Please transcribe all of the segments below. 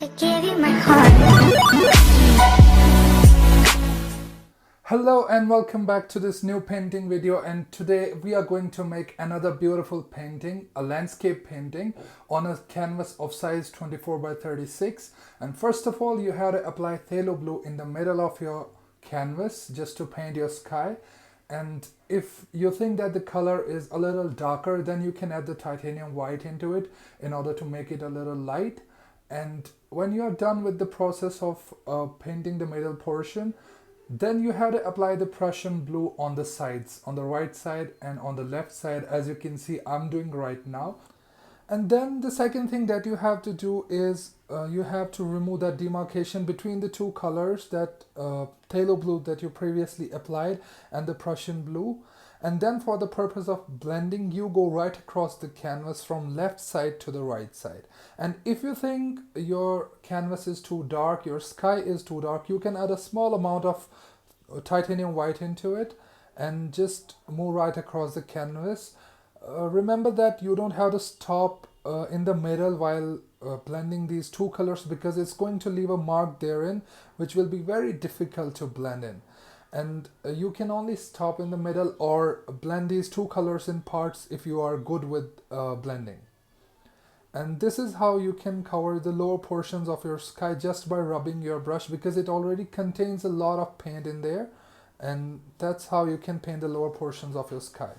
I gave you my heart. Hello and welcome back to this new painting video, and today we are going to make another beautiful painting, a landscape painting on a canvas of size 24 by 36. And first of all, you have to apply phthalo blue in the middle of your canvas just to paint your sky. And if you think that the color is a little darker, then you can add the titanium white into it in order to make it a little light. And when you are done with the process of painting the middle portion, then you have to apply the Prussian blue on the sides, on the right side and on the left side, as you can see I'm doing right now. And then the second thing that you have to do is you have to remove that demarcation between the two colors, that phthalo blue that you previously applied and the Prussian blue. And then for the purpose of blending, you go right across the canvas from left side to the right side. And if you think your canvas is too dark, your sky is too dark, you can add a small amount of titanium white into it and just move right across the canvas. Remember that you don't have to stop in the middle while blending these two colors, because it's going to leave a mark therein which will be very difficult to blend in. And you can only stop in the middle or blend these two colors in parts if you are good with blending. And this is how you can cover the lower portions of your sky just by rubbing your brush, because it already contains a lot of paint in there, and that's how you can paint the lower portions of your sky.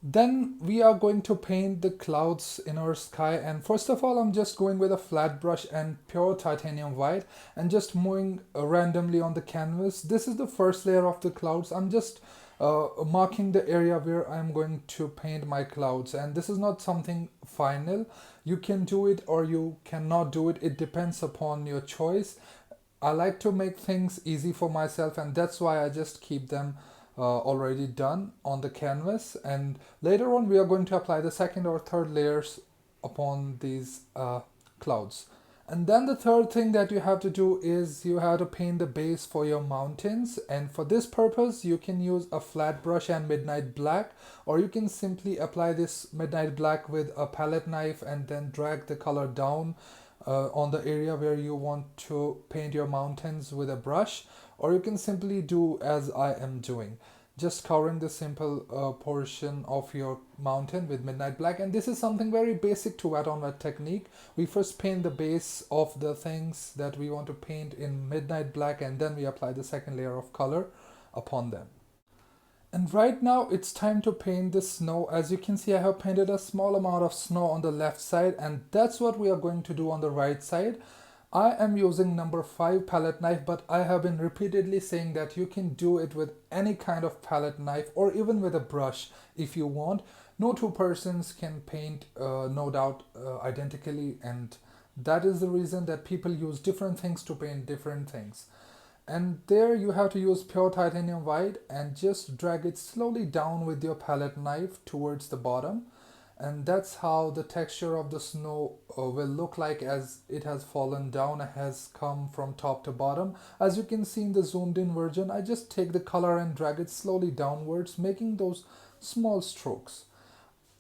Then we are going to paint the clouds in our sky, and first of all I'm just going with a flat brush and pure titanium white and just moving randomly on the canvas. This is the first layer of the clouds. I'm just marking the area where I'm going to paint my clouds, and this is not something final. You can do it or you cannot do it. It depends upon your choice. I like to make things easy for myself, and that's why I just keep them already done on the canvas. And later on we are going to apply the second or third layers upon these clouds. And then the third thing that you have to do is you have to paint the base for your mountains, and for this purpose you can use a flat brush and midnight black, or you can simply apply this midnight black with a palette knife and then drag the color down on the area where you want to paint your mountains with a brush, or you can simply do as I am doing, just covering the simple portion of your mountain with midnight black. And this is something very basic to wet on wet technique. We first paint the base of the things that we want to paint in midnight black, and then we apply the second layer of color upon them. And right now it's time to paint the snow. As you can see, I have painted a small amount of snow on the left side, and that's what we are going to do on the right side. I am using number 5 palette knife, but I have been repeatedly saying that you can do it with any kind of palette knife or even with a brush if you want. No two persons can paint no doubt identically, and that is the reason that people use different things to paint different things. And there you have to use pure titanium white and just drag it slowly down with your palette knife towards the bottom. And that's how the texture of the snow will look like as it has fallen down, has come from top to bottom. As you can see in the zoomed in version, I just take the color and drag it slowly downwards, making those small strokes.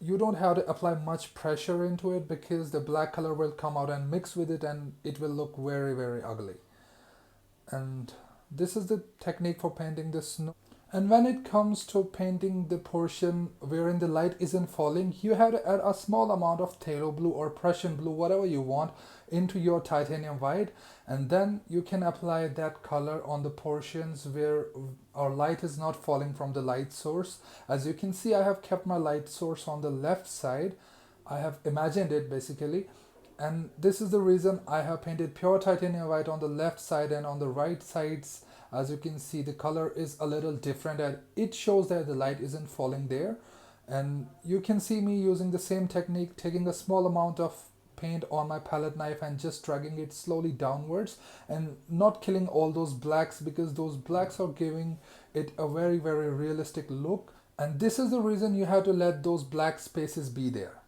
You don't have to apply much pressure into it, because the black color will come out and mix with it and it will look very ugly. And this is the technique for painting the snow. And when it comes to painting the portion wherein the light isn't falling, you have to add a small amount of phthalo blue or Prussian blue, whatever you want, into your titanium white, and then you can apply that color on the portions where our light is not falling from the light source. As you can see, I have kept my light source on the left side. I have imagined it basically. And this is the reason I have painted pure titanium white on the left side, and on the right sides, as you can see, the color is a little different and it shows that the light isn't falling there. And you can see me using the same technique, taking a small amount of paint on my palette knife and just dragging it slowly downwards, and not killing all those blacks, because those blacks are giving it a very realistic look. And this is the reason you have to let those black spaces be there.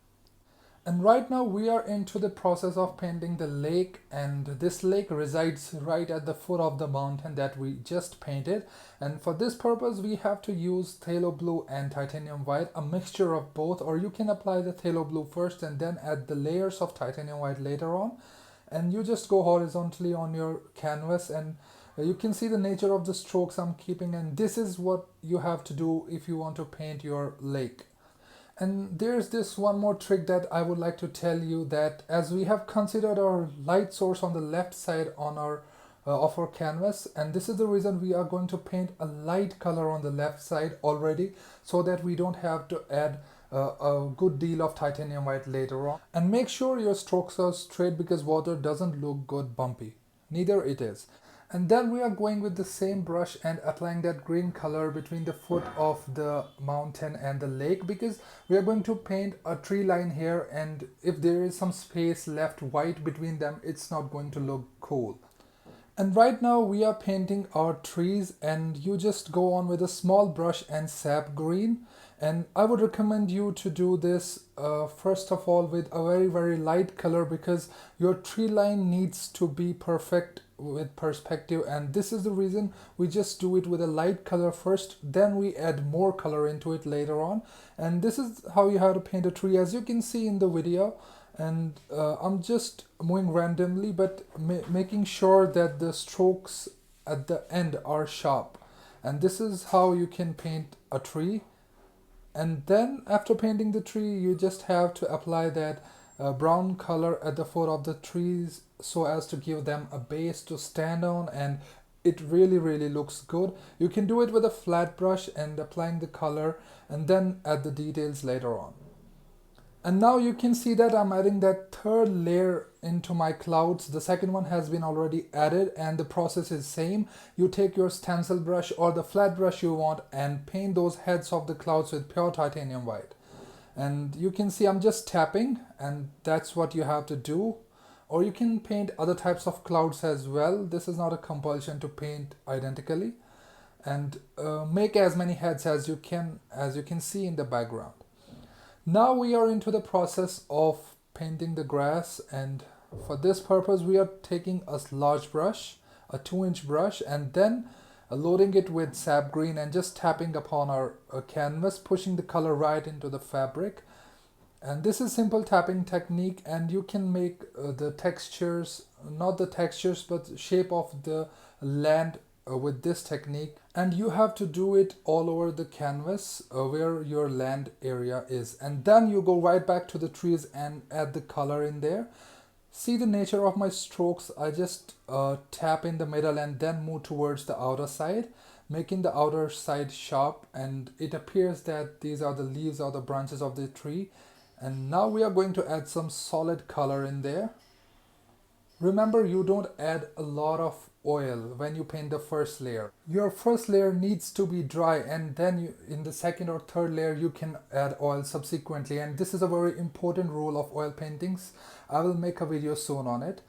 And right now we are into the process of painting the lake, and this lake resides right at the foot of the mountain that we just painted. And for this purpose we have to use phthalo blue and titanium white, a mixture of both, or you can apply the phthalo blue first and then add the layers of titanium white later on. and you just go horizontally on your canvas, and you can see the nature of the strokes I'm keeping, and this is what you have to do if you want to paint your lake. And there's this one more trick that I would like to tell you, that as we have considered our light source on the left side on our of our canvas, and this is the reason we are going to paint a light color on the left side already, so that we don't have to add a good deal of titanium white later on. And make sure your strokes are straight, because water doesn't look good bumpy, neither it is. And then we are going with the same brush and applying that green color between the foot of the mountain and the lake, because we are going to paint a tree line here, and if there is some space left white between them, it's not going to look cool. And right now we are painting our trees, and you just go on with a small brush and sap green. And I would recommend you to do this first of all with a very light color, because your tree line needs to be perfect with perspective, and this is the reason we just do it with a light color first, then we add more color into it later on. And this is how you have to paint a tree, as you can see in the video. And I'm just moving randomly, but making sure that the strokes at the end are sharp. And this is how you can paint a tree. And then after painting the tree, you just have to apply that brown color at the foot of the trees, so as to give them a base to stand on, and it really looks good. You can do it with a flat brush and applying the color, and then add the details later on. And now you can see that I'm adding that third layer into my clouds. The second one has been already added, and the process is same. You take your stencil brush or the flat brush you want and paint those heads of the clouds with pure titanium white. And you can see I'm just tapping, and that's what you have to do. Or you can paint other types of clouds as well. This is not a compulsion to paint identically. And make as many heads as you can see in the background. Now we are into the process of painting the grass, and for this purpose we are taking a large brush, a 2-inch brush, and then loading it with sap green and just tapping upon our canvas, pushing the color right into the fabric. And this is simple tapping technique, and you can make the textures, not the textures but shape of the land with this technique. And you have to do it all over the canvas where your land area is, and then you go right back to the trees and add the color in there. See the nature of my strokes, I just tap in the middle and then move towards the outer side, making the outer side sharp, and it appears that these are the leaves or the branches of the tree. And now we are going to add some solid color in there. Remember, you don't add a lot of oil when you paint the first layer. Your first layer needs to be dry, and then in the second or third layer you can add oil subsequently. And this is a very important rule of oil paintings. I will make a video soon on it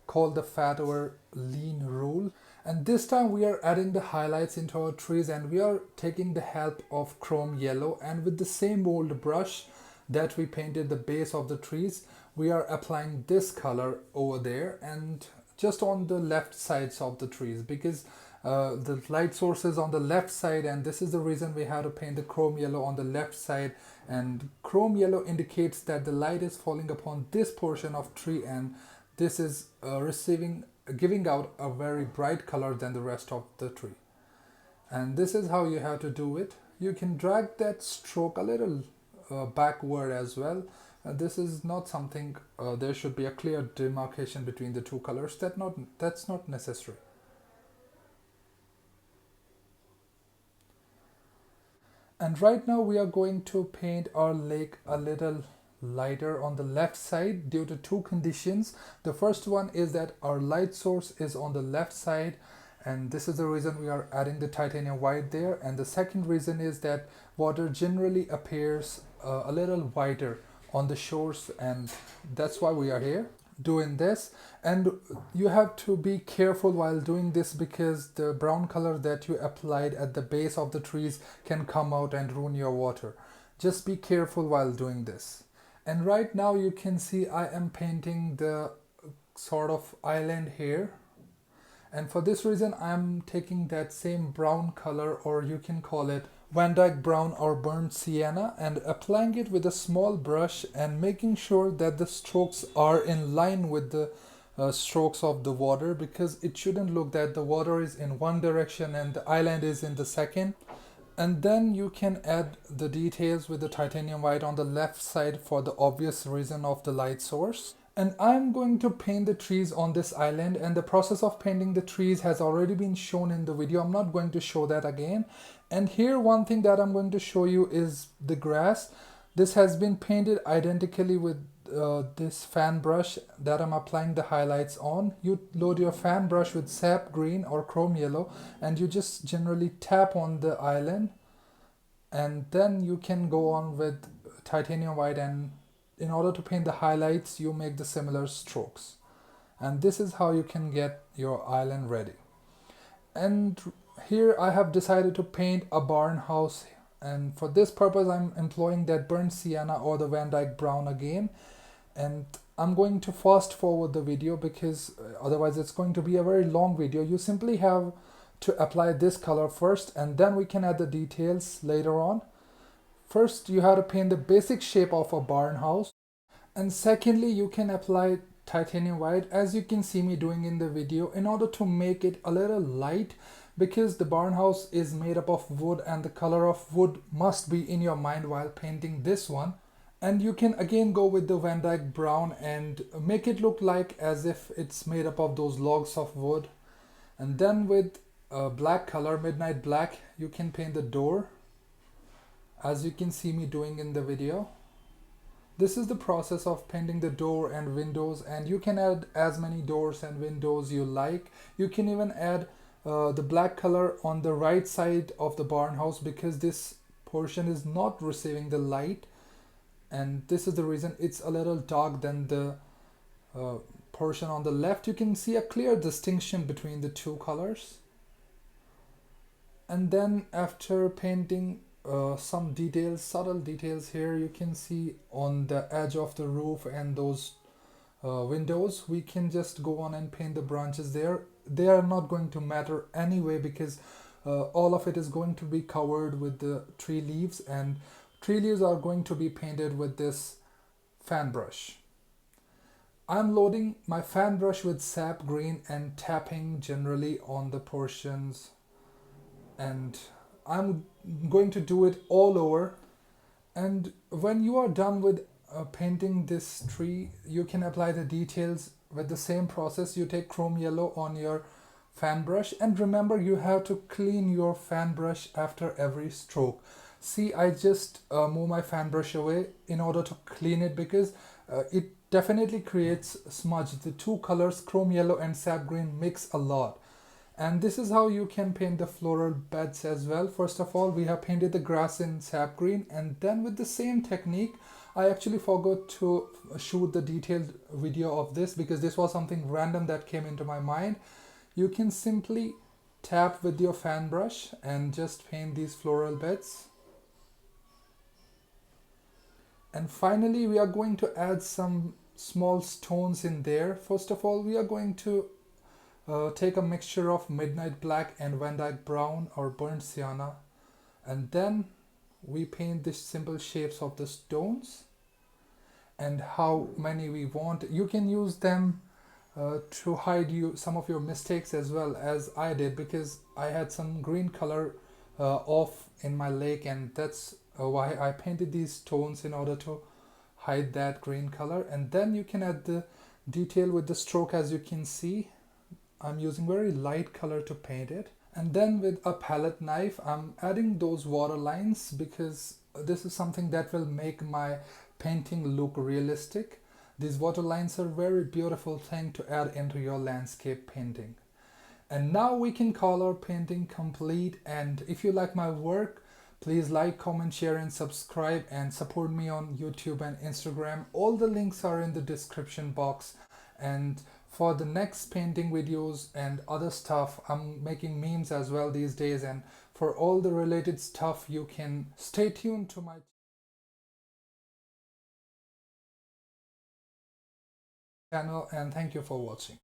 called the fat over lean rule. And this time we are adding the highlights into our trees, and we are taking the help of chrome yellow, and with the same old brush that we painted the base of the trees, we are applying this color over there and just on the left sides of the trees, because the light source is on the left side, and this is the reason we have to paint the chrome yellow on the left side. And chrome yellow indicates that the light is falling upon this portion of tree, and this is giving out a very bright color than the rest of the tree. And this is how you have to do it. You can drag that stroke a little backward as well. This is not something, there should be a clear demarcation between the two colors. That's not necessary. And right now we are going to paint our lake a little lighter on the left side due to two conditions. The first one is that our light source is on the left side, and this is the reason we are adding the titanium white there. And the second reason is that water generally appears a little whiter on the shores, and that's why we are here doing this. And you have to be careful while doing this, because the brown color that you applied at the base of the trees can come out and ruin your water. Just be careful while doing this. And right now you can see I am painting the sort of island here, and for this reason I'm taking that same brown color, or you can call it Van Dyke brown or burnt sienna, and applying it with a small brush and making sure that the strokes are in line with the strokes of the water, because it shouldn't look that the water is in one direction and the island is in the second. And then you can add the details with the titanium white on the left side for the obvious reason of the light source. And I'm going to paint the trees on this island, and the process of painting the trees has already been shown in the video. I'm not going to show that again. And here one thing that I'm going to show you is the grass. This has been painted identically with this fan brush that I'm applying the highlights on. You load your fan brush with sap green or chrome yellow, and you just generally tap on the island, and then you can go on with titanium white, and in order to paint the highlights you make the similar strokes. And this is how you can get your island ready. And here I have decided to paint a barn house, and for this purpose I'm employing that burnt sienna or the Van Dyke brown again. And I'm going to fast forward the video because otherwise it's going to be a very long video. You simply have to apply this color first, and then we can add the details later on. First you have to paint the basic shape of a barn house, and secondly you can apply titanium white, as you can see me doing in the video, in order to make it a little light, because the barn house is made up of wood and the color of wood must be in your mind while painting this one. And you can again go with the Van Dyke brown and make it look like as if it's made up of those logs of wood. And then with black color, midnight black, you can paint the door, as you can see me doing in the video. This is the process of painting the door and windows, and you can add as many doors and windows you like. You can even add the black color on the right side of the barn house, because this portion is not receiving the light, and this is the reason it's a little dark than the portion on the left. You can see a clear distinction between the two colors. And then after painting some details, subtle details here, you can see on the edge of the roof and those windows, we can just go on and paint the branches there. They are not going to matter anyway, because all of it is going to be covered with the tree leaves, and tree leaves are going to be painted with this fan brush. I'm loading my fan brush with sap green and tapping generally on the portions, and I'm going to do it all over. And when you are done with painting this tree, you can apply the details with the same process. You take chrome yellow on your fan brush, and remember you have to clean your fan brush after every stroke. See, I just move my fan brush away in order to clean it, because it definitely creates smudge. The two colors, chrome yellow and sap green, mix a lot. And this is how you can paint the floral beds as well. First of all, we have painted the grass in sap green, and then with the same technique, I actually forgot to shoot the detailed video of this because this was something random that came into my mind. You can simply tap with your fan brush and just paint these floral beds. And finally, we are going to add some small stones in there. First of all, we are going to take a mixture of midnight black and Van Dyke brown or burnt sienna, and then we paint the simple shapes of the stones and how many we want. You can use them to hide some of your mistakes as well, as I did, because I had some green color off in my lake, and that's why I painted these stones in order to hide that green color. And then you can add the detail with the stroke. As you can see, I'm using very light color to paint it. And then with a palette knife, I'm adding those water lines, because this is something that will make my painting look realistic. These water lines are a very beautiful thing to add into your landscape painting. And now we can call our painting complete. And if you like my work, please like, comment, share and subscribe, and support me on YouTube and Instagram. All the links are in the description box. And for the next painting videos and other stuff, I'm making memes as well these days, and for all the related stuff, you can stay tuned to my channel, and thank you for watching.